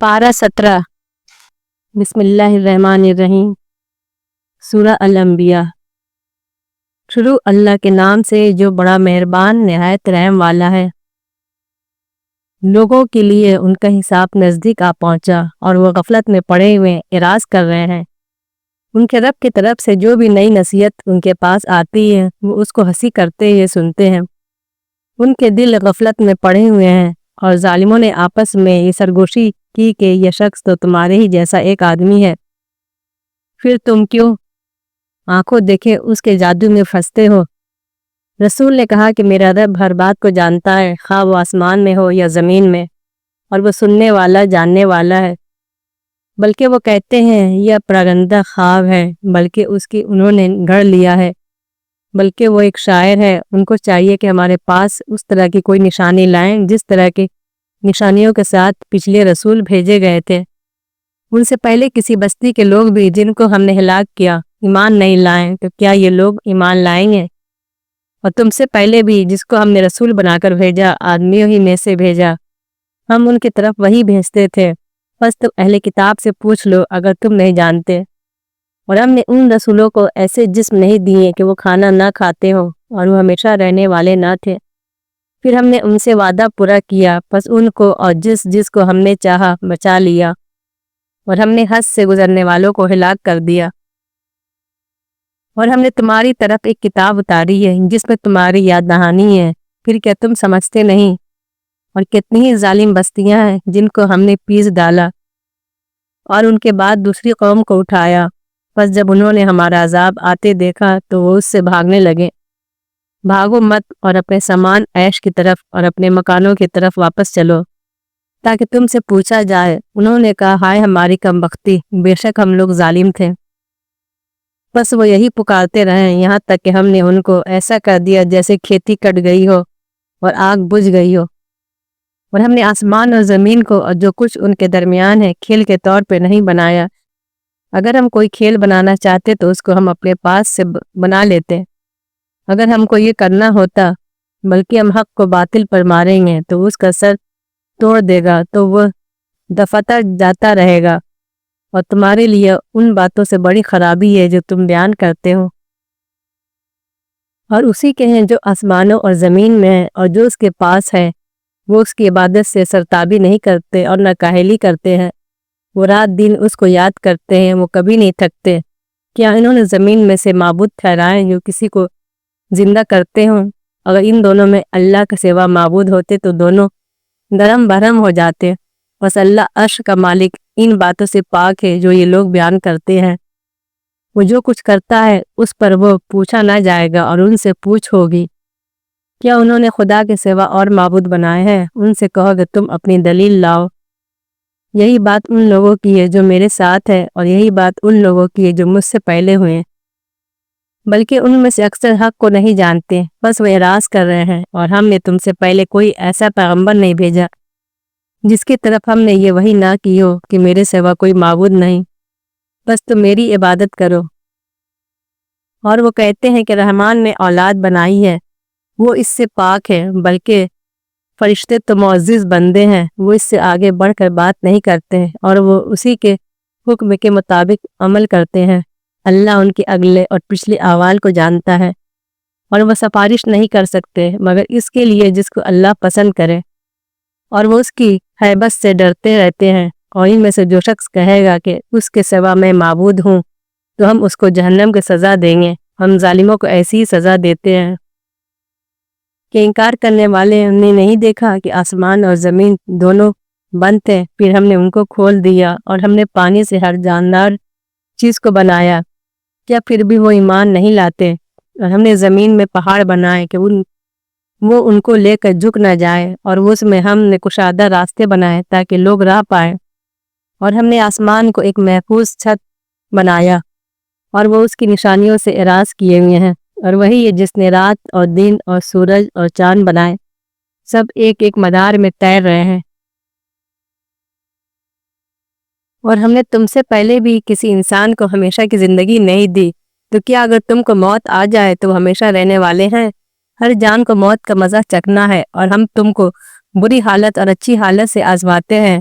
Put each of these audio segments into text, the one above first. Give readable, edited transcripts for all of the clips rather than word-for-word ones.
پارہ 17 بسم اللہ الرحمن الرحیم سورہ الانبیاء۔ شروع اللہ کے نام سے جو بڑا مہربان نہایت رحم والا ہے۔ لوگوں کے لیے ان کا حساب نزدیک آ پہنچا اور وہ غفلت میں پڑے ہوئے اعراض کر رہے ہیں۔ ان کے رب کی طرف سے جو بھی نئی نصیحت ان کے پاس آتی ہے وہ اس کو ہنسی کرتے ہوئے سنتے ہیں۔ ان کے دل غفلت میں پڑے ہوئے ہیں اور ظالموں نے آپس میں یہ سرگوشی کی کہ یہ شخص تو تمہارے ہی جیسا ایک آدمی ہے، پھر تم کیوں آنکھوں دیکھے اس کے جادو میں پھنستے ہو؟ رسول نے کہا کہ میرا رب ہر بات کو جانتا ہے، خواہ وہ آسمان میں ہو یا زمین میں، اور وہ سننے والا جاننے والا ہے۔ بلکہ وہ کہتے ہیں یہ پراگندہ خواب ہے، بلکہ اس کی انہوں نے گھڑ لیا ہے، بلکہ وہ ایک شاعر ہے۔ ان کو چاہیے کہ ہمارے پاس اس طرح کی کوئی نشانی لائیں جس طرح کی نشانیوں کے ساتھ پچھلے رسول بھیجے گئے تھے۔ ان سے پہلے کسی بستی کے لوگ بھی جن کو ہم نے ہلاک کیا ایمان نہیں لائیں، تو کیا یہ لوگ ایمان لائیں گے؟ اور تم سے پہلے بھی جس کو ہم نے رسول بنا کر بھیجا آدمیوں ہی میں سے بھیجا، ہم ان کی طرف وہی بھیجتے تھے۔ بس تم اہل کتاب سے پوچھ لو اگر تم نہیں جانتے۔ اور ہم نے ان رسولوں کو ایسے جسم نہیں دیے کہ وہ کھانا نہ کھاتے ہوں اور وہ ہمیشہ رہنے والے نہ تھے۔ پھر ہم نے ان سے وعدہ پورا کیا، پس ان کو اور جس کو ہم نے چاہا بچا لیا، اور ہم نے حد سے گزرنے والوں کو ہلاک کر دیا۔ اور ہم نے تمہاری طرف ایک کتاب اتاری ہے جس میں تمہاری یاد دہانی ہے، پھر کیا تم سمجھتے نہیں؟ اور کتنی ہی ظالم بستیاں ہیں جن کو ہم نے پیس ڈالا اور ان کے بعد دوسری قوم کو اٹھایا، پس جب انہوں نے ہمارا عذاب آتے دیکھا تو وہ اس سے بھاگنے لگے۔ بھاگو مت اور اپنے سامان عیش کی طرف اور اپنے مکانوں کی طرف واپس چلو تاکہ تم سے پوچھا جائے۔ انہوں نے کہا ہائے ہماری کم بختی، بے شک ہم لوگ ظالم تھے۔ بس وہ یہی پکارتے رہے یہاں تک کہ ہم نے ان کو ایسا کر دیا جیسے کھیتی کٹ گئی ہو اور آگ بجھ گئی ہو۔ اور ہم نے آسمان اور زمین کو اور جو کچھ ان کے درمیان ہے کھیل کے طور پہ نہیں بنایا۔ اگر ہم کوئی کھیل بنانا چاہتے تو اس کو ہم اپنے پاس سے بنا لیتے۔ اگر ہم کو یہ کرنا ہوتا، بلکہ ہم حق کو باطل پر ماریں گے تو اس کا سر توڑ دے گا تو وہ دفعتا جاتا رہے گا، اور تمہارے لیے ان باتوں سے بڑی خرابی ہے جو تم بیان کرتے ہو۔ اور اسی کے ہیں جو آسمانوں اور زمین میں ہے اور جو اس کے پاس ہے، وہ اس کی عبادت سے سرتابی نہیں کرتے اور نہ کاہلی کرتے ہیں۔ وہ رات دن اس کو یاد کرتے ہیں، وہ کبھی نہیں تھکتے۔ کیا انہوں نے زمین میں سے معبود ٹھہرائے جو کسی کو زندہ کرتے ہوں؟ اگر ان دونوں میں اللہ کے سوا معبود ہوتے تو دونوں درم برہم ہو جاتے۔ بس اللہ عرش کا مالک ان باتوں سے پاک ہے جو یہ لوگ بیان کرتے ہیں۔ وہ جو کچھ کرتا ہے اس پر وہ پوچھا نہ جائے گا اور ان سے پوچھ ہوگی۔ کیا انہوں نے خدا کے سوا اور معبود بنائے ہیں؟ ان سے کہو کہ تم اپنی دلیل لاؤ۔ یہی بات ان لوگوں کی ہے جو میرے ساتھ ہے، اور یہی بات ان لوگوں کی ہے جو مجھ سے پہلے ہوئے، بلکہ ان میں سے اکثر حق کو نہیں جانتے۔ بس وہ اعراض کر رہے ہیں۔ اور ہم نے تم سے پہلے کوئی ایسا پیغمبر نہیں بھیجا جس کی طرف ہم نے یہ وحی نہ کی ہو کہ میرے سوا کوئی معبود نہیں، بس تم میری عبادت کرو۔ اور وہ کہتے ہیں کہ رحمان نے اولاد بنائی ہے، وہ اس سے پاک ہے، بلکہ فرشتے تو معزز بندے ہیں، وہ اس سے آگے بڑھ کر بات نہیں کرتے اور وہ اسی کے حکم کے مطابق عمل کرتے ہیں۔ اللہ ان کے اگلے اور پچھلے اعمال کو جانتا ہے، اور وہ سفارش نہیں کر سکتے مگر اس کے لیے جس کو اللہ پسند کرے، اور وہ اس کی ہیبت سے ڈرتے رہتے ہیں۔ اور ان میں سے جو شخص کہے گا کہ اس کے سوا میں معبود ہوں تو ہم اس کو جہنم کی سزا دیں گے۔ ہم ظالموں کو ایسی ہی سزا دیتے ہیں کہ انکار کرنے والے نے نہیں دیکھا کہ آسمان اور زمین دونوں بند تھے، پھر ہم نے ان کو کھول دیا، اور ہم نے پانی سے ہر جاندار چیز کو بنایا، کیا پھر بھی وہ ایمان نہیں لاتے؟ اور ہم نے زمین میں پہاڑ بنائے کہ وہ ان کو لے کر جھک نہ جائے، اور اس میں ہم نے کشادہ راستے بنائے تاکہ لوگ راہ پائیں۔ اور ہم نے آسمان کو ایک محفوظ چھت بنایا، اور وہ اس کی نشانیوں سے اعراض کیے ہوئے ہیں۔ اور وہی ہے جس نے رات اور دن اور سورج اور چاند بنائے، سب ایک ایک مدار میں تیر رہے ہیں۔ اور ہم نے تم سے پہلے بھی کسی انسان کو ہمیشہ کی زندگی نہیں دی، تو کیا اگر تم کو موت آ جائے تو وہ ہمیشہ رہنے والے ہیں؟ ہر جان کو موت کا مزہ چکھنا ہے، اور ہم تم کو بری حالت اور اچھی حالت سے آزماتے ہیں،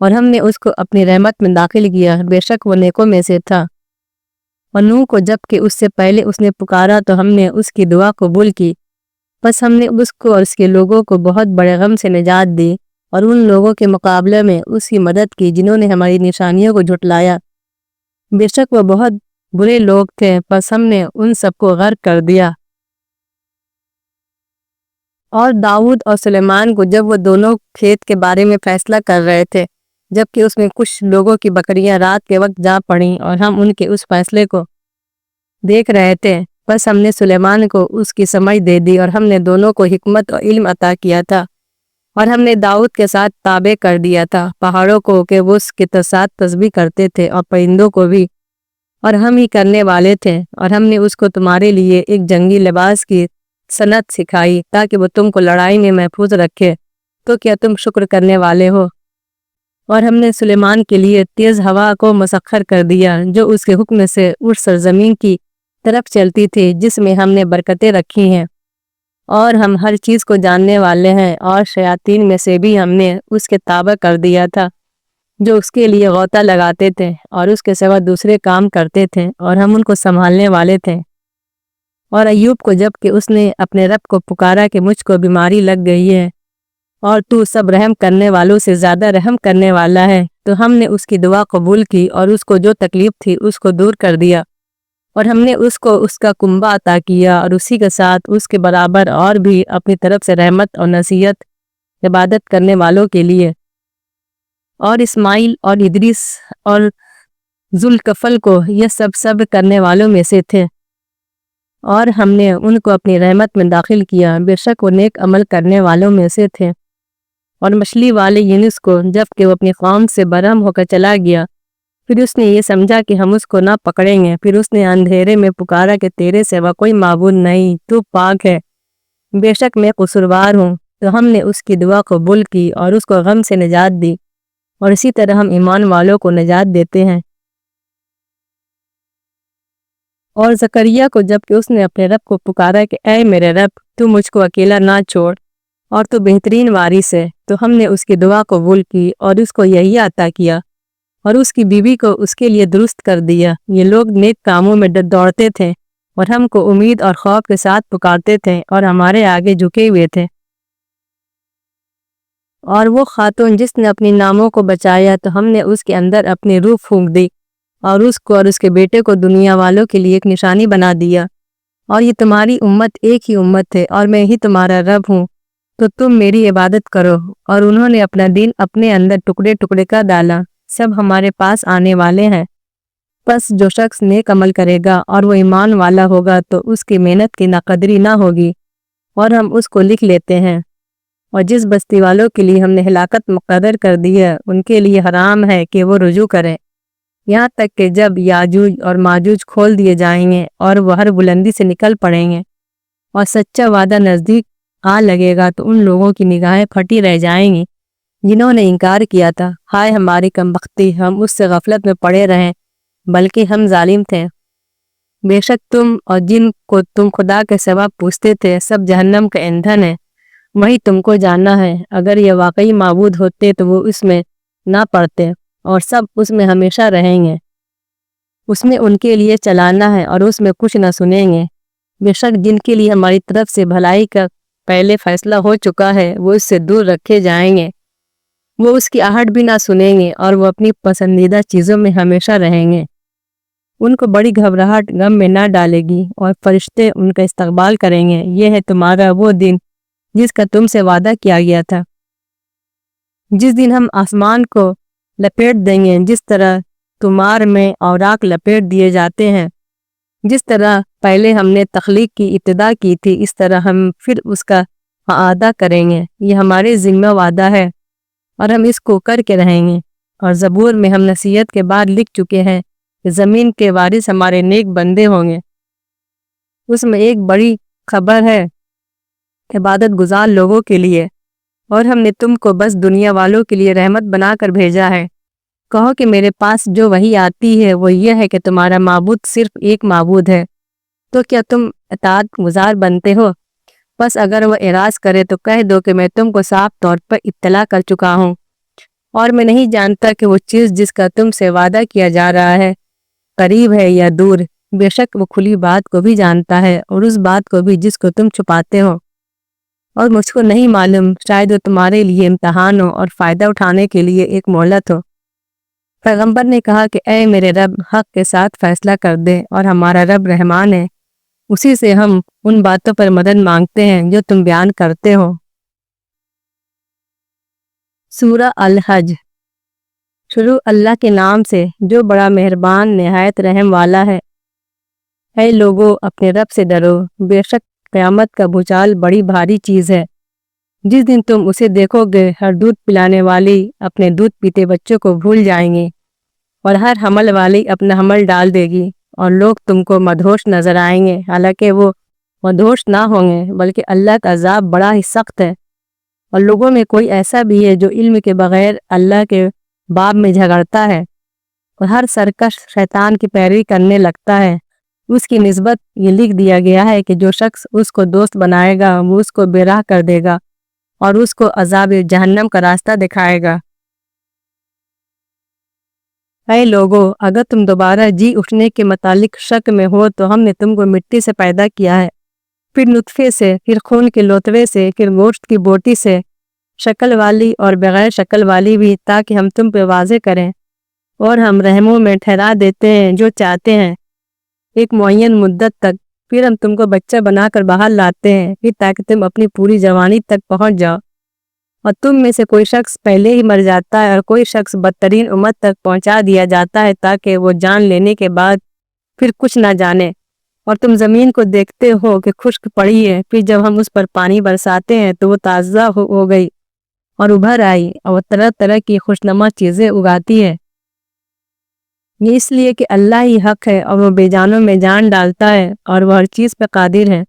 اور ہم نے اس کو اپنی رحمت میں داخل کیا، بے شک وہ نیکوں میں سے تھا۔ اور نوح کو جب کہ اس سے پہلے اس نے پکارا تو ہم نے اس کی دعا قبول کی، بس ہم نے اس کو اور اس کے لوگوں کو بہت بڑے غم سے نجات دی اور ان لوگوں کے مقابلے میں اس کی مدد کی جنہوں نے ہماری نشانیوں کو جھٹلایا۔ بے شک وہ بہت برے لوگ تھے، بس ہم نے ان سب کو غرق کر دیا۔ اور داؤد اور سلیمان کو جب وہ دونوں کھیت کے بارے میں فیصلہ کر رہے تھے، جبکہ اس میں کچھ لوگوں کی بکریاں رات کے وقت جا پڑیں اور ہم ان کے اس فیصلے کو دیکھ رہے تھے، بس ہم نے سلیمان کو اس کی سمجھ دے دی اور ہم نے دونوں کو حکمت اور علم عطا کیا تھا، اور ہم نے داؤد کے ساتھ تابع کر دیا تھا پہاڑوں کو کہ وہ اس کے ساتھ تسبیح کرتے تھے اور پرندوں کو بھی، اور ہم ہی کرنے والے تھے، اور ہم نے اس کو تمہارے لیے ایک جنگی لباس کی صنعت سکھائی تاکہ وہ تم کو لڑائی میں محفوظ رکھے، تو کیا تم شکر کرنے والے ہو؟ اور ہم نے سلیمان کے لیے تیز ہوا کو مسخر کر دیا جو اس کے حکم سے اس سرزمین کی طرف چلتی تھی جس میں ہم نے برکتیں رکھی ہیں، اور ہم ہر چیز کو جاننے والے ہیں، اور شیاطین میں سے بھی ہم نے اس کے تابع کر دیا تھا جو اس کے لیے غوطہ لگاتے تھے اور اس کے سوا دوسرے کام کرتے تھے، اور ہم ان کو سنبھالنے والے تھے۔ اور ایوب کو جب کہ اس نے اپنے رب کو پکارا کہ مجھ کو بیماری لگ گئی ہے اور تو سب رحم کرنے والوں سے زیادہ رحم کرنے والا ہے، تو ہم نے اس کی دعا قبول کی اور اس کو جو تکلیف تھی اس کو دور کر دیا، اور ہم نے اس کو اس کا کنبہ عطا کیا اور اسی کے ساتھ اس کے برابر اور بھی اپنی طرف سے رحمت اور نصیحت عبادت کرنے والوں کے لیے۔ اور اسماعیل اور ادریس اور ذوالکفل کو یہ سب صبر کرنے والوں میں سے تھے، اور ہم نے ان کو اپنی رحمت میں داخل کیا، بے شک وہ نیک عمل کرنے والوں میں سے تھے۔ اور مچھلی والے یونس کو جب کہ وہ اپنی قوم سے برہم ہو کر چلا گیا، پھر اس نے یہ سمجھا کہ ہم اس کو نہ پکڑیں گے، پھر اس نے اندھیرے میں پکارا کہ تیرے سوا کوئی معبود نہیں، تو پاک ہے، بے شک میں قصوروار ہوں، تو ہم نے اس کی دعا قبول کی اور اس کو غم سے نجات دی، اور اسی طرح ہم ایمان والوں کو نجات دیتے ہیں۔ اور زکریا کو جب کہ اس نے اپنے رب کو پکارا کہ اے میرے رب تو مجھ کو اکیلا نہ چھوڑ اور تو بہترین وارث ہے، تو ہم نے اس کی دعا قبول کی اور اس کو یہی عطا کیا اور اس کی بیوی کو اس کے لیے درست کر دیا۔ یہ لوگ نیک کاموں میں دوڑتے تھے اور ہم کو امید اور خوف کے ساتھ پکارتے تھے اور ہمارے آگے جھکے ہوئے تھے۔ اور وہ خاتون جس نے اپنی ناموں کو بچایا تو ہم نے اس کے اندر اپنی روح پھونک دی اور اس کو اور اس کے بیٹے کو دنیا والوں کے لیے ایک نشانی بنا دیا، اور یہ تمہاری امت ایک ہی امت ہے اور میں ہی تمہارا رب ہوں، تو تم میری عبادت کرو۔ اور انہوں نے اپنا دین اپنے اندر ٹکڑے ٹکڑے کر ڈالا، سب ہمارے پاس آنے والے ہیں، پس جو شخص نیک عمل کرے گا اور وہ ایمان والا ہوگا تو اس کی محنت کی ناقدری نہ ہوگی، اور ہم اس کو لکھ لیتے ہیں۔ اور جس بستی والوں کے لیے ہم نے ہلاکت مقرر کر دی ہے ان کے لیے حرام ہے کہ وہ رجوع کریں، یہاں تک کہ جب یاجوج اور ماجوج کھول دیے جائیں گے اور وہ ہر بلندی سے نکل پڑیں گے اور سچا وعدہ نزدیک آ لگے گا تو ان لوگوں کی نگاہیں پھٹی رہ جائیں گی جنہوں نے انکار کیا تھا۔ ہائے ہماری کمبختی، ہم اس سے غفلت میں پڑے رہیں بلکہ ہم ظالم تھے۔ بے شک تم اور جن کو تم خدا کے سوا پوچھتے تھے سب جہنم کا ایندھن ہے، وہی تم کو جاننا ہے۔ اگر یہ واقعی معبود ہوتے تو وہ اس میں نہ پڑتے اور سب اس میں ہمیشہ رہیں گے، اس میں ان کے لیے چلانا ہے اور اس میں کچھ نہ سنیں گے۔ بے شک جن کے لیے ہماری طرف سے بھلائی کا پہلے فیصلہ ہو چکا ہے وہ اس سے دور رکھے جائیں گے، وہ اس کی آہٹ بھی نہ سنیں گے اور وہ اپنی پسندیدہ چیزوں میں ہمیشہ رہیں گے۔ ان کو بڑی گھبراہٹ غم میں نہ ڈالے گی اور فرشتے ان کا استقبال کریں گے۔ یہ ہے تمہارا وہ دن جس کا تم سے وعدہ کیا گیا تھا، جس دن ہم آسمان کو لپیٹ دیں گے جس طرح تمار میں اوراق لپیٹ دیے جاتے ہیں، جس طرح پہلے ہم نے تخلیق کی ابتدا کی تھی اس طرح ہم پھر اس کا اعادہ کریں گے۔ یہ ہمارے ذمہ وعدہ ہے اور ہم اس کو کر کے رہیں گے۔ اور زبور میں ہم نصیحت کے بعد لکھ چکے ہیں کہ زمین کے وارث ہمارے نیک بندے ہوں گے۔ اس میں ایک بڑی خبر ہے عبادت گزار لوگوں کے لیے، اور ہم نے تم کو بس دنیا والوں کے لیے رحمت بنا کر بھیجا ہے۔ کہو کہ میرے پاس جو وحی آتی ہے وہ یہ ہے کہ تمہارا معبود صرف ایک معبود ہے، تو کیا تم اطاعت گزار بنتے ہو؟ بس اگر وہ اعراض کرے تو کہہ دو کہ میں تم کو صاف طور پر اطلاع کر چکا ہوں، اور میں نہیں جانتا کہ وہ چیز جس کا تم سے وعدہ کیا جا رہا ہے قریب ہے یا دور۔ بے شک وہ کھلی بات کو بھی جانتا ہے اور اس بات کو بھی جس کو تم چھپاتے ہو، اور مجھ کو نہیں معلوم، شاید وہ تمہارے لیے امتحان ہو اور فائدہ اٹھانے کے لیے ایک مہلت ہو۔ پیغمبر نے کہا کہ اے میرے رب، حق کے ساتھ فیصلہ کر دے، اور ہمارا رب رحمان ہے، اسی سے ہم ان باتوں پر مدد مانگتے ہیں جو تم بیان کرتے ہو۔ سورہ الحج۔ شروع اللہ کے نام سے جو بڑا مہربان نہایت رحم والا ہے۔ اے لوگو، اپنے رب سے ڈرو، بے شک قیامت کا بھوچال بڑی بھاری چیز ہے۔ جس دن تم اسے دیکھو گے، ہر دودھ پلانے والی اپنے دودھ پیتے بچوں کو بھول جائیں گے، اور ہر حمل والی اپنا حمل ڈال دے گی، اور لوگ تم کو مدہوش نظر آئیں گے، حالانکہ وہ مدہوش نہ ہوں گے، بلکہ اللہ کا عذاب بڑا ہی سخت ہے۔ اور لوگوں میں کوئی ایسا بھی ہے جو علم کے بغیر اللہ کے باب میں جھگڑتا ہے اور ہر سرکش شیطان کی پیروی کرنے لگتا ہے۔ اس کی نسبت یہ لکھ دیا گیا ہے کہ جو شخص اس کو دوست بنائے گا وہ اس کو بے راہ کر دے گا اور اس کو عذاب جہنم کا راستہ دکھائے گا۔ اے لوگو، اگر تم دوبارہ جی اٹھنے کے متعلق شک میں ہو تو ہم نے تم کو مٹی سے پیدا کیا ہے، پھر نطفے سے، پھر خون کے لوتھڑے سے، پھر گوشت کی بوٹی سے، شکل والی اور بغیر شکل والی بھی، تاکہ ہم تم پہ واضح کریں، اور ہم رحموں میں ٹھہرا دیتے ہیں جو چاہتے ہیں ایک معین مدت تک، پھر ہم تم کو بچہ بنا کر باہر لاتے ہیں، پھر تاکہ تم اپنی پوری جوانی تک پہنچ جاؤ، اور تم میں سے کوئی شخص پہلے ہی مر جاتا ہے اور کوئی شخص بدترین امت تک پہنچا دیا جاتا ہے تاکہ وہ جان لینے کے بعد پھر کچھ نہ جانے۔ اور تم زمین کو دیکھتے ہو کہ خشک پڑی ہے، پھر جب ہم اس پر پانی برساتے ہیں تو وہ تازہ ہو گئی اور ابھر آئی، اور وہ طرح طرح کی خوشنما چیزیں اگاتی ہے۔ یہ اس لیے کہ اللہ ہی حق ہے اور وہ بے جانوں میں جان ڈالتا ہے اور وہ ہر چیز پہ قادر ہے۔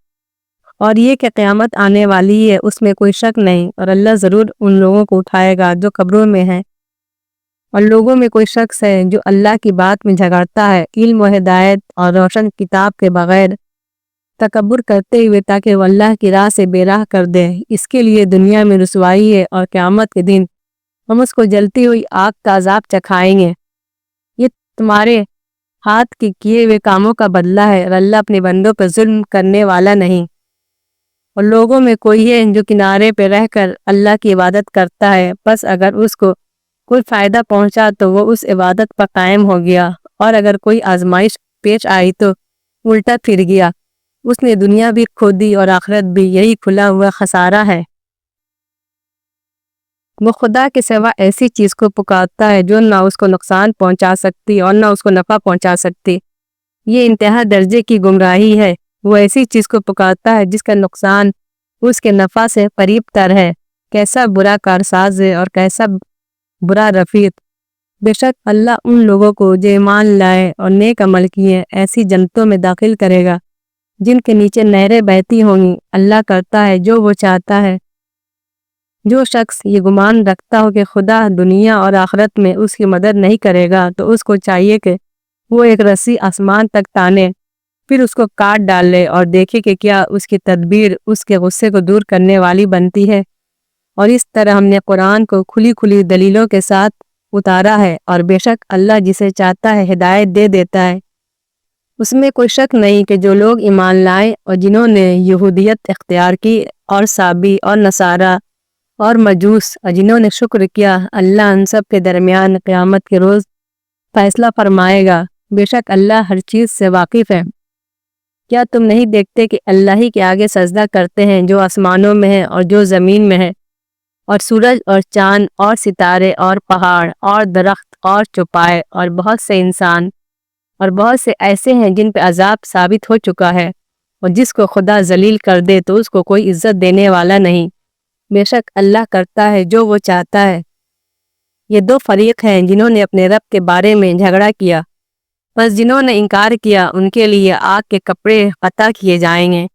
اور یہ کہ قیامت آنے والی ہے، اس میں کوئی شک نہیں، اور اللہ ضرور ان لوگوں کو اٹھائے گا جو قبروں میں ہیں۔ اور لوگوں میں کوئی شخص ہے جو اللہ کی بات میں جھگڑتا ہے علم و ہدایت اور روشن کتاب کے بغیر، تکبر کرتے ہوئے تاکہ وہ اللہ کی راہ سے بے راہ کر دے، اس کے لیے دنیا میں رسوائی ہے، اور قیامت کے دن ہم اس کو جلتی ہوئی آگ کا عذاب چکھائیں گے۔ یہ تمہارے ہاتھ کے کیے ہوئے کاموں کا بدلہ ہے، اور اللہ اپنے بندوں پر ظلم کرنے والا نہیں۔ اور لوگوں میں کوئی ہے جو کنارے پہ رہ کر اللہ کی عبادت کرتا ہے، بس اگر اس کو کوئی فائدہ پہنچا تو وہ اس عبادت پر قائم ہو گیا، اور اگر کوئی آزمائش پیش آئی تو الٹا پھر گیا، اس نے دنیا بھی کھو دی اور آخرت بھی، یہی کھلا ہوا خسارہ ہے۔ وہ خدا کے سوا ایسی چیز کو پکارتا ہے جو نہ اس کو نقصان پہنچا سکتی اور نہ اس کو نفع پہنچا سکتی، یہ انتہا درجے کی گمراہی ہے۔ وہ ایسی چیز کو پکارتا ہے جس کا نقصان اس کے نفع سے قریب تر ہے، کیسا برا کارساز ہے اور کیسا برا رفیق۔ بے شک اللہ ان لوگوں کو جو ایمان لائے اور نیک عمل کیے ایسی جنتوں میں داخل کرے گا جن کے نیچے نہریں بہتی ہوں گی۔ اللہ کرتا ہے جو وہ چاہتا ہے۔ جو شخص یہ گمان رکھتا ہو کہ خدا دنیا اور آخرت میں اس کی مدد نہیں کرے گا تو اس کو چاہیے کہ وہ ایک رسی آسمان تک تانے، پھر اس کو کاٹ ڈال لے اور دیکھے کہ کیا اس کی تدبیر اس کے غصے کو دور کرنے والی بنتی ہے۔ اور اس طرح ہم نے قرآن کو کھلی کھلی دلیلوں کے ساتھ اتارا ہے، اور بے شک اللہ جسے چاہتا ہے ہدایت دے دیتا ہے۔ اس میں کوئی شک نہیں کہ جو لوگ ایمان لائے اور جنہوں نے یہودیت اختیار کی، اور صابی اور نصارہ اور مجوس، اور جنہوں نے شکر کیا، اللہ ان سب کے درمیان قیامت کے روز فیصلہ فرمائے گا۔ بے شک اللہ ہر چیز سے واقف ہے۔ کیا تم نہیں دیکھتے کہ اللہ ہی کے آگے سجدہ کرتے ہیں جو آسمانوں میں ہے اور جو زمین میں ہے، اور سورج اور چاند اور ستارے اور پہاڑ اور درخت اور چوپائے اور بہت سے انسان، اور بہت سے ایسے ہیں جن پہ عذاب ثابت ہو چکا ہے، اور جس کو خدا ذلیل کر دے تو اس کو کوئی عزت دینے والا نہیں۔ بے شک اللہ کرتا ہے جو وہ چاہتا ہے۔ یہ دو فریق ہیں جنہوں نے اپنے رب کے بارے میں جھگڑا کیا، بس جنہوں نے انکار کیا ان کے لیے آگ کے کپڑے قطع کیے جائیں گے،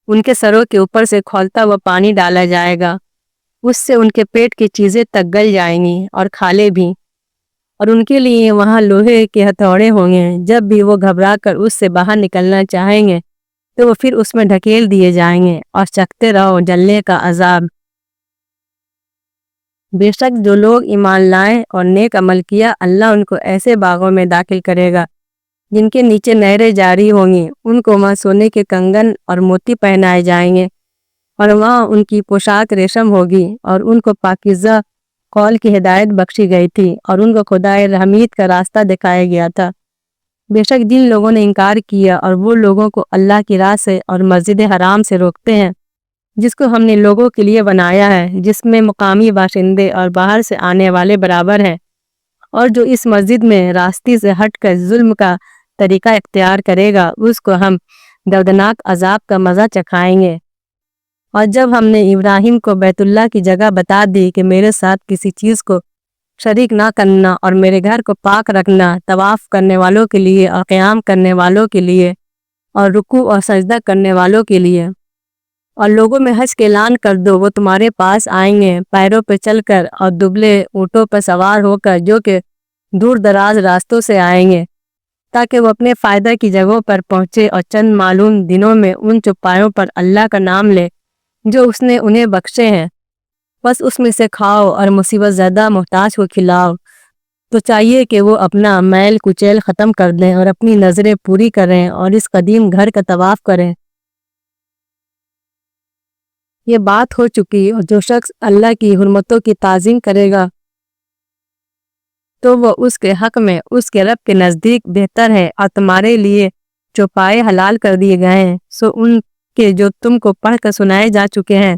ان کے سروں کے اوپر سے کھولتا ہوا پانی ڈالا جائے گا، اس سے ان کے پیٹ کی چیزیں تک گل جائیں گی اور کھالیں بھی، اور ان کے لیے وہاں لوہے کے ہتھوڑے ہوں گے، جب بھی وہ گھبرا کر اس سے باہر نکلنا چاہیں گے تو وہ پھر اس میں ڈھکیل دیے جائیں گے، اور چکھتے رہو جلنے کا عذاب۔ بے شک جو لوگ ایمان لائے اور نیک عمل کیا، اللہ ان کو ایسے باغوں میں داخل کرے گا جن کے نیچے نہریں جاری ہوں گی، ان کو وہاں سونے کے کنگن اور موتی پہنائے جائیں گے، اور وہاں ان کی پوشاک ریشم ہوگی، اور ان کو پاکیزہ قول کی ہدایت بخشی گئی تھی، اور ان کو خدائے حمید کا راستہ دکھایا گیا تھا۔ بے شک جن لوگوں نے انکار کیا اور وہ لوگوں کو اللہ کی راہ سے اور مسجد حرام سے روکتے ہیں، جس کو ہم نے لوگوں کے لیے بنایا ہے، جس میں مقامی باشندے اور باہر سے آنے والے برابر ہیں، اور جو اس مسجد میں راستے سے ہٹ کر ظلم کا طریقہ اختیار کرے گا، اس کو ہم دردناک عذاب کا مزہ چکھائیں گے۔ اور جب ہم نے ابراہیم کو بیت اللہ کی جگہ بتا دی کہ میرے ساتھ کسی چیز کو شریک نہ کرنا اور میرے گھر کو پاک رکھنا، طواف کرنے والوں کے لیے اور قیام کرنے والوں کے لیے اور رکوع اور سجدہ کرنے والوں کے لیے، اور لوگوں میں حج کا اعلان کر دو، وہ تمہارے پاس آئیں گے پیروں پہ چل کر اور دبلے اونٹوں پر سوار ہو کر، جو کہ دور دراز راستوں سے آئیں گے، تاکہ وہ اپنے فائدہ کی جگہوں پر پہنچے اور چند معلوم دنوں میں ان چوپایوں پر اللہ کا نام لے جو اس نے انہیں بخشے ہیں، بس اس میں سے کھاؤ اور مصیبت زدہ محتاج کو کھلاؤ۔ تو چاہیے کہ وہ اپنا میل کچیل ختم کر دیں اور اپنی نظریں پوری کریں اور اس قدیم گھر کا طواف کریں۔ یہ بات ہو چکی، اور جو شخص اللہ کی حرمتوں کی تعظیم کرے گا تو وہ اس کے حق میں اس کے رب کے نزدیک بہتر ہے، اور تمہارے لیے چوپائے حلال کر دیے گئے ہیں، سو ان کے جو تم کو پڑھ کر سنائے جا چکے ہیں،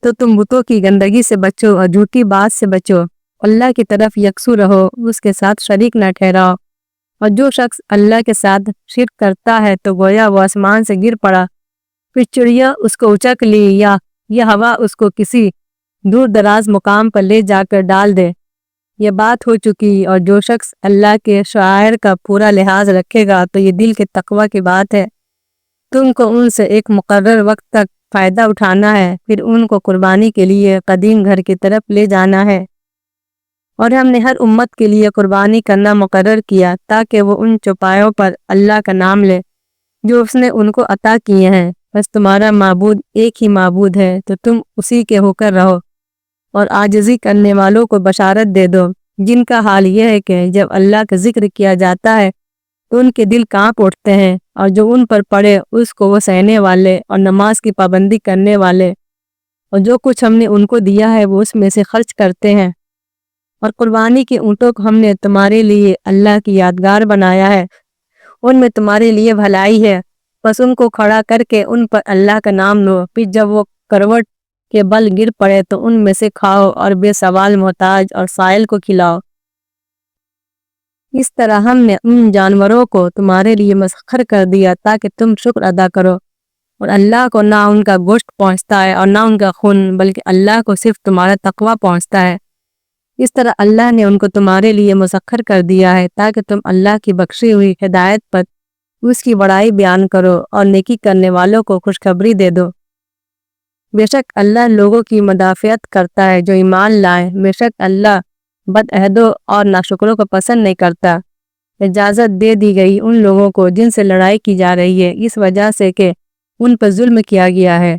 تو تم بتوں کی گندگی سے بچو اور جھوٹی بات سے بچو، اللہ کی طرف یکسو رہو، اس کے ساتھ شریک نہ ٹھہراؤ۔ اور جو شخص اللہ کے ساتھ شرک کرتا ہے تو گویا وہ آسمان سے گر پڑا، پھر چڑیا اس کو اچک لی، یا یہ ہوا اس کو کسی دور دراز مقام پر لے جا کر ڈال دے۔ یہ بات ہو چکی، اور جو شخص اللہ کے شعائر کا پورا لحاظ رکھے گا تو یہ دل کے تقوی کی بات ہے۔ تم کو ان سے ایک مقرر وقت تک فائدہ اٹھانا ہے، پھر ان کو قربانی کے لیے قدیم گھر کی طرف لے جانا ہے، اور ہم نے ہر امت کے لیے قربانی کرنا مقرر کیا تاکہ وہ ان چوپایوں پر اللہ کا نام لے جو اس نے ان کو عطا کیے ہیں، بس تمہارا معبود ایک ہی معبود ہے، تو تم اسی کے ہو کر رہو، اور عاجزی کرنے والوں کو بشارت دے دو، جن کا حال یہ ہے کہ جب اللہ کا ذکر کیا جاتا ہے تو ان کے دل کانپ اٹھتے ہیں، اور جو ان پر پڑے اس کو وہ سہنے والے اور نماز کی پابندی کرنے والے، اور جو کچھ ہم نے ان کو دیا ہے وہ اس میں سے خرچ کرتے ہیں۔ اور قربانی کے اونٹوں کو ہم نے تمہارے لیے اللہ کی یادگار بنایا ہے، ان میں تمہارے لیے بھلائی ہے، بس ان کو کھڑا کر کے ان پر اللہ کا نام لو، پھر جب وہ کروٹ کے بل گر پڑے تو ان میں سے کھاؤ اور بے سوال محتاج اور سائل کو کھلاؤ۔ اس طرح ہم نے ان جانوروں کو تمہارے لیے مسخر کر دیا تاکہ تم شکر ادا کرو، اور اللہ کو نہ ان کا گوشت پہنچتا ہے اور نہ ان کا خون، بلکہ اللہ کو صرف تمہارا تقوی پہنچتا ہے۔ اس طرح اللہ نے ان کو تمہارے لیے مسخر کر دیا ہے تاکہ تم اللہ کی بخشی ہوئی ہدایت پر اس کی بڑائی بیان کرو اور نیکی کرنے والوں کو خوشخبری دے دو۔ بے شک اللہ لوگوں کی مدافعت کرتا ہے جو ایمان لائے، بے شک اللہ بد عہدوں اور ناشکروں کو پسند نہیں کرتا۔ اجازت دے دی گئی ان لوگوں کو جن سے لڑائی کی جا رہی ہے اس وجہ سے کہ ان پر ظلم کیا گیا ہے،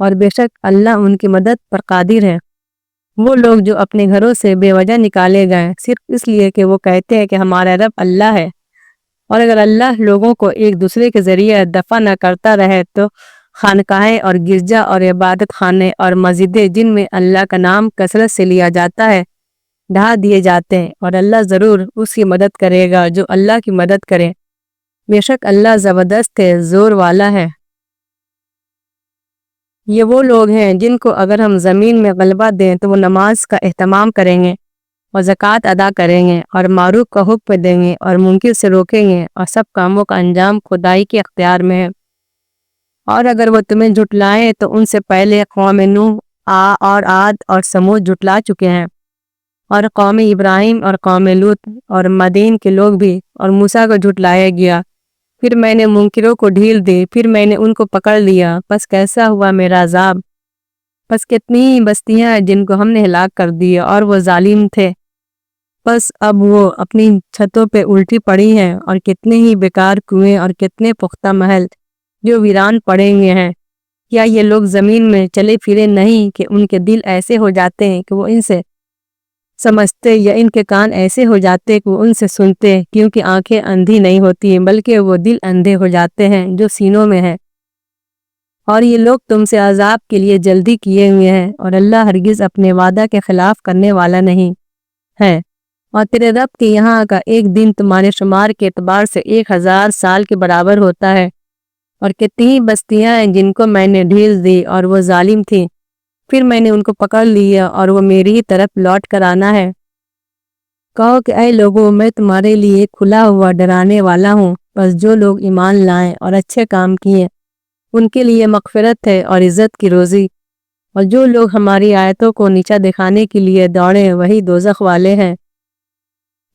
اور بے شک اللہ ان کی مدد پر قادر ہے۔ وہ لوگ جو اپنے گھروں سے بے وجہ نکالے گئے صرف اس لیے کہ وہ کہتے ہیں کہ ہمارا رب اللہ ہے، اور اگر اللہ لوگوں کو ایک دوسرے کے ذریعے دفع نہ کرتا رہے تو خانقاہیں اور گرجا اور عبادت خانے اور مسجدیں جن میں اللہ کا نام کثرت سے لیا جاتا ہے ڈھا دیے جاتے ہیں، اور اللہ ضرور اس کی مدد کرے گا جو اللہ کی مدد کرے، بے شک اللہ زبردست ہے، زور والا ہے۔ یہ وہ لوگ ہیں جن کو اگر ہم زمین میں غلبہ دیں تو وہ نماز کا اہتمام کریں گے اور زکوٰۃ ادا کریں گے اور معروف کا حکم دیں گے اور منکر سے روکیں گے، اور سب کاموں کا انجام خدائی کے اختیار میں ہے۔ اور اگر وہ تمہیں جھٹلائیں تو ان سے پہلے قوم نوح اور عاد اور سمود جھٹلا چکے ہیں، اور قوم ابراہیم اور قوم لوط اور مدین کے لوگ بھی، اور موسیٰ کو جھٹلایا گیا، پھر میں نے منکروں کو ڈھیل دی، پھر میں نے ان کو پکڑ لیا، پس کیسا ہوا میرا عذاب۔ پس کتنی ہی بستیاں ہیں جن کو ہم نے ہلاک کر دیا اور وہ ظالم تھے، پس اب وہ اپنی چھتوں پہ الٹی پڑی ہیں، اور کتنے ہی بیکار کنویں اور کتنے پختہ محل جو ویران پڑے ہوئے ہیں۔ کیا یہ لوگ زمین میں چلے پھرے نہیں کہ ان کے دل ایسے ہو جاتے ہیں کہ وہ ان سے سمجھتے یا ان کے کان ایسے ہو جاتے کہ وہ ان سے سنتے، کیونکہ آنکھیں اندھی نہیں ہوتی بلکہ وہ دل اندھے ہو جاتے ہیں جو سینوں میں ہے۔ اور یہ لوگ تم سے عذاب کے لیے جلدی کیے ہوئے ہیں، اور اللہ ہرگز اپنے وعدہ کے خلاف کرنے والا نہیں ہے۔ اور تیرے رب کے یہاں کا ایک دن تمہارے شمار کے اعتبار سے 1000 سال کے برابر ہوتا ہے۔ اور کتنی بستیاں ہیں جن کو میں نے ڈھیل دی اور وہ ظالم تھیں، پھر میں نے ان کو پکڑ لیا اور وہ میری ہی طرف لوٹ کر آنا ہے۔ کہو کہ اے لوگو، میں تمہارے لیے کھلا ہوا ڈرانے والا ہوں، بس جو لوگ ایمان لائیں اور اچھے کام کیے ان کے لیے مغفرت ہے اور عزت کی روزی، اور جو لوگ ہماری آیتوں کو نیچا دکھانے کے لیے دوڑیں وہی دوزخ والے ہیں۔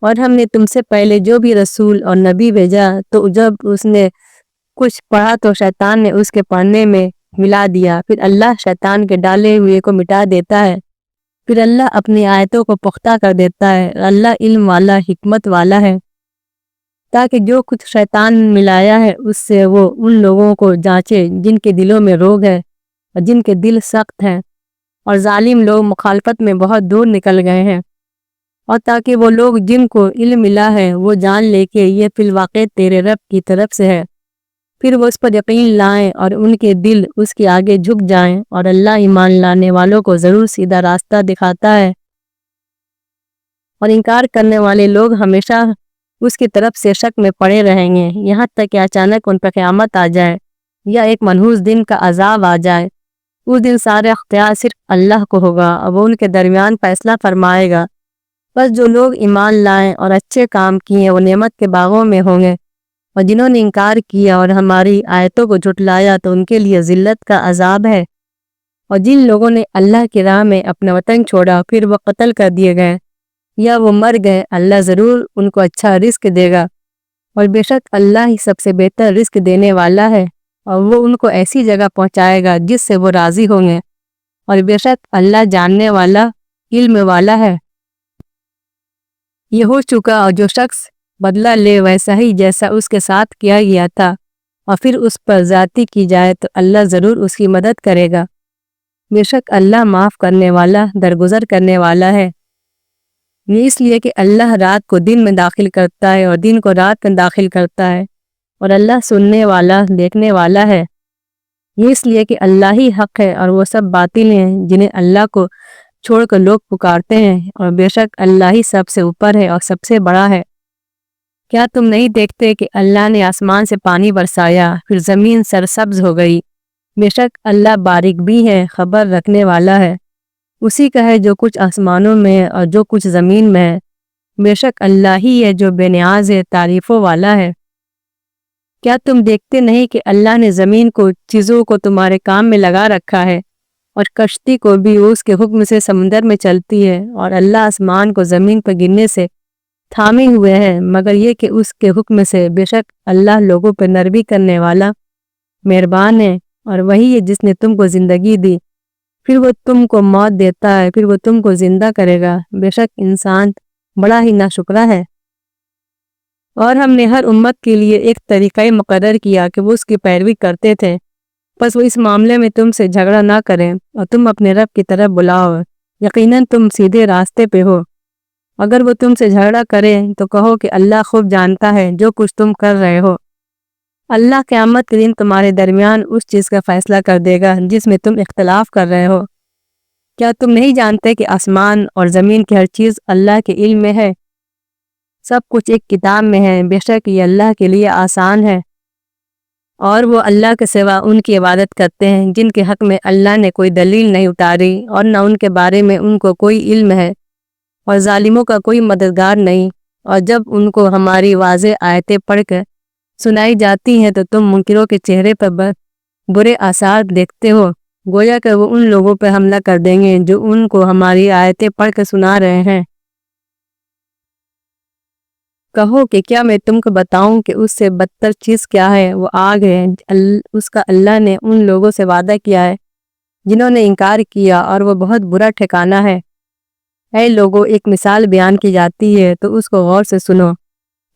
اور ہم نے تم سے پہلے جو بھی رسول اور نبی بھیجا تو جب اس نے کچھ پڑھا تو شیطان نے اس کے پڑھنے میں ملا دیا، پھر اللہ شیطان کے ڈالے ہوئے کو مٹا دیتا ہے، پھر اللہ اپنی آیتوں کو پختہ کر دیتا ہے۔ اللہ علم والا حکمت والا ہے، تاکہ جو کچھ شیطان ملایا ہے اس سے وہ ان لوگوں کو جانچے جن کے دلوں میں روگ ہے اور جن کے دل سخت ہیں، اور ظالم لوگ مخالفت میں بہت دور نکل گئے ہیں، اور تاکہ وہ لوگ جن کو علم ملا ہے وہ جان لے کہ یہ فی الواقع تیرے رب کی طرف سے ہے، پھر وہ اس پر یقین لائیں اور ان کے دل اس کے آگے جھک جائیں، اور اللہ ایمان لانے والوں کو ضرور سیدھا راستہ دکھاتا ہے۔ اور انکار کرنے والے لوگ ہمیشہ اس کی طرف سے شک میں پڑے رہیں گے، یہاں تک کہ اچانک ان پر قیامت آ جائے یا ایک منحوس دن کا عذاب آ جائے۔ اس دن سارے اختیار صرف اللہ کو ہوگا اور وہ ان کے درمیان فیصلہ فرمائے گا۔ بس جو لوگ ایمان لائیں اور اچھے کام کیے وہ نعمت کے باغوں میں ہوں گے، اور جنہوں نے انکار کیا اور ہماری آیتوں کو جھٹلایا تو ان کے لیے ذلت کا عذاب ہے۔ اور جن لوگوں نے اللہ کی راہ میں اپنا وطن چھوڑا پھر وہ قتل کر دیے گئے یا وہ مر گئے، اللہ ضرور ان کو اچھا رزق دے گا، اور بے شک اللہ ہی سب سے بہتر رزق دینے والا ہے، اور وہ ان کو ایسی جگہ پہنچائے گا جس سے وہ راضی ہوں گے، اور بے شک اللہ جاننے والا علم والا ہے۔ یہ ہو چکا، اور جو شخص بدلہ لے ویسا ہی جیسا اس کے ساتھ کیا گیا تھا، اور پھر اس پر زیادتی کی جائے تو اللہ ضرور اس کی مدد کرے گا۔ بے شک اللہ معاف کرنے والا درگزر کرنے والا ہے۔ یہ اس لیے کہ اللہ رات کو دن میں داخل کرتا ہے اور دن کو رات میں داخل کرتا ہے، اور اللہ سننے والا دیکھنے والا ہے۔ یہ اس لیے کہ اللہ ہی حق ہے اور وہ سب باطل ہیں جنہیں اللہ کو چھوڑ کر لوگ پکارتے ہیں، اور بے شک اللہ ہی سب سے اوپر ہے اور سب سے بڑا ہے۔ کیا تم نہیں دیکھتے کہ اللہ نے آسمان سے پانی برسایا، پھر زمین سرسبز ہو گئی؟ بے شک اللہ باریک بھی ہے، خبر رکھنے والا ہے۔ اسی کا ہے جو کچھ آسمانوں میں ہے اور جو کچھ زمین میں ہے، بے شک اللہ ہی ہے جو بے نیاز ہے، تعریفوں والا ہے۔ کیا تم دیکھتے نہیں کہ اللہ نے زمین کو چیزوں کو تمہارے کام میں لگا رکھا ہے، اور کشتی کو بھی اس کے حکم سے سمندر میں چلتی ہے، اور اللہ آسمان کو زمین پر گرنے سے تھامے ہوئے ہے، مگر یہ کہ اس کے حکم سے، بے شک اللہ لوگوں پر نرمی کرنے والا مہربان ہے۔ اور وہی ہے جس نے تم کو زندگی دی، پھر وہ تم کو موت دیتا ہے، پھر وہ تم کو زندہ کرے گا، بے شک انسان بڑا ہی ناشکرا ہے۔ اور ہم نے ہر امت کے لیے ایک طریقہ مقرر کیا کہ وہ اس کی پیروی کرتے تھے، بس وہ اس معاملے میں تم سے جھگڑا نہ کریں اور تم اپنے رب کی طرف بلاؤ، یقیناً تم سیدھے راستے پہ ہو۔ اگر وہ تم سے جھگڑا کرے تو کہو کہ اللہ خوب جانتا ہے جو کچھ تم کر رہے ہو۔ اللہ قیامت کے دن تمہارے درمیان اس چیز کا فیصلہ کر دے گا جس میں تم اختلاف کر رہے ہو۔ کیا تم نہیں جانتے کہ آسمان اور زمین کی ہر چیز اللہ کے علم میں ہے؟ سب کچھ ایک کتاب میں ہے، بے شک یہ اللہ کے لیے آسان ہے۔ اور وہ اللہ کے سوا ان کی عبادت کرتے ہیں جن کے حق میں اللہ نے کوئی دلیل نہیں اتاری، اور نہ ان کے بارے میں ان کو کوئی علم ہے، اور ظالموں کا کوئی مددگار نہیں۔ اور جب ان کو ہماری واضح آیتیں پڑھ کر سنائی جاتی ہیں تو تم منکروں کے چہرے پر برے آثار دیکھتے ہو، گویا کہ وہ ان لوگوں پر حملہ کر دیں گے جو ان کو ہماری آیتیں پڑھ کر سنا رہے ہیں۔ کہو کہ کیا میں تم کو بتاؤں کہ اس سے بدتر چیز کیا ہے؟ وہ آگ ہے، اس کا اللہ نے ان لوگوں سے وعدہ کیا ہے جنہوں نے انکار کیا، اور وہ بہت برا ٹھکانہ ہے۔ اے لوگو، ایک مثال بیان کی جاتی ہے تو اس کو غور سے سنو۔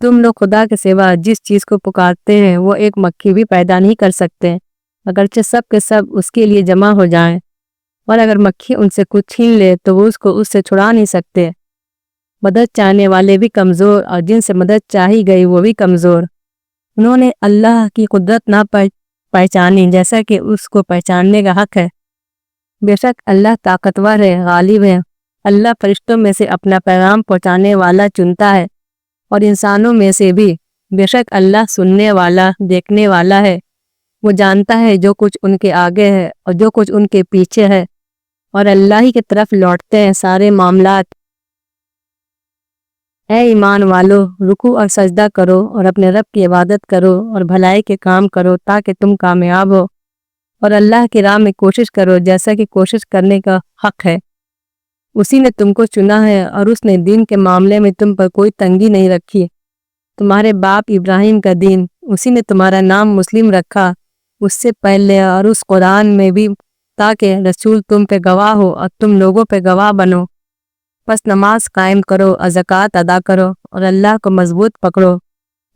تم لوگ خدا کے سوا جس چیز کو پکارتے ہیں وہ ایک مکھی بھی پیدا نہیں کر سکتے، اگرچہ سب کے سب اس کے لیے جمع ہو جائیں، اور اگر مکھی ان سے کچھ چھین لے تو وہ اس کو اس سے چھڑا نہیں سکتے۔ مدد چاہنے والے بھی کمزور اور جن سے مدد چاہی گئی وہ بھی کمزور۔ انہوں نے اللہ کی قدرت نہ پہچانی جیسا کہ اس کو پہچاننے کا حق ہے۔ بے شک اللہ طاقتور ہے، غالب ہے۔ اللہ فرشتوں میں سے اپنا پیغام پہنچانے والا چنتا ہے اور انسانوں میں سے بھی۔ بے شک اللہ سننے والا، دیکھنے والا ہے۔ وہ جانتا ہے جو کچھ ان کے آگے ہے اور جو کچھ ان کے پیچھے ہے، اور اللہ ہی کی طرف لوٹتے ہیں سارے معاملات۔ اے ایمان والو، رکوع اور سجدہ کرو اور اپنے رب کی عبادت کرو اور بھلائی کے کام کرو تاکہ تم کامیاب ہو، اور اللہ کی راہ میں کوشش کرو جیسا کہ کوشش کرنے کا حق ہے۔ اسی نے تم کو چنا ہے اور اس نے دین کے معاملے میں تم پر کوئی تنگی نہیں رکھی۔ تمہارے باپ ابراہیم کا دین، اسی نے تمہارا نام مسلم رکھا اس سے پہلے اور اس قرآن میں بھی، تاکہ رسول تم پہ گواہ ہو اور تم لوگوں پہ گواہ بنو۔ بس نماز قائم کرو اور زکوٰۃ ادا کرو اور اللہ کو مضبوط پکڑو،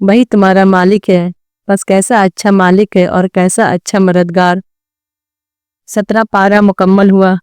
وہی تمہارا مالک ہے۔ بس کیسا اچھا مالک ہے اور کیسا اچھا مددگار۔ 17 پارہ مکمل ہوا۔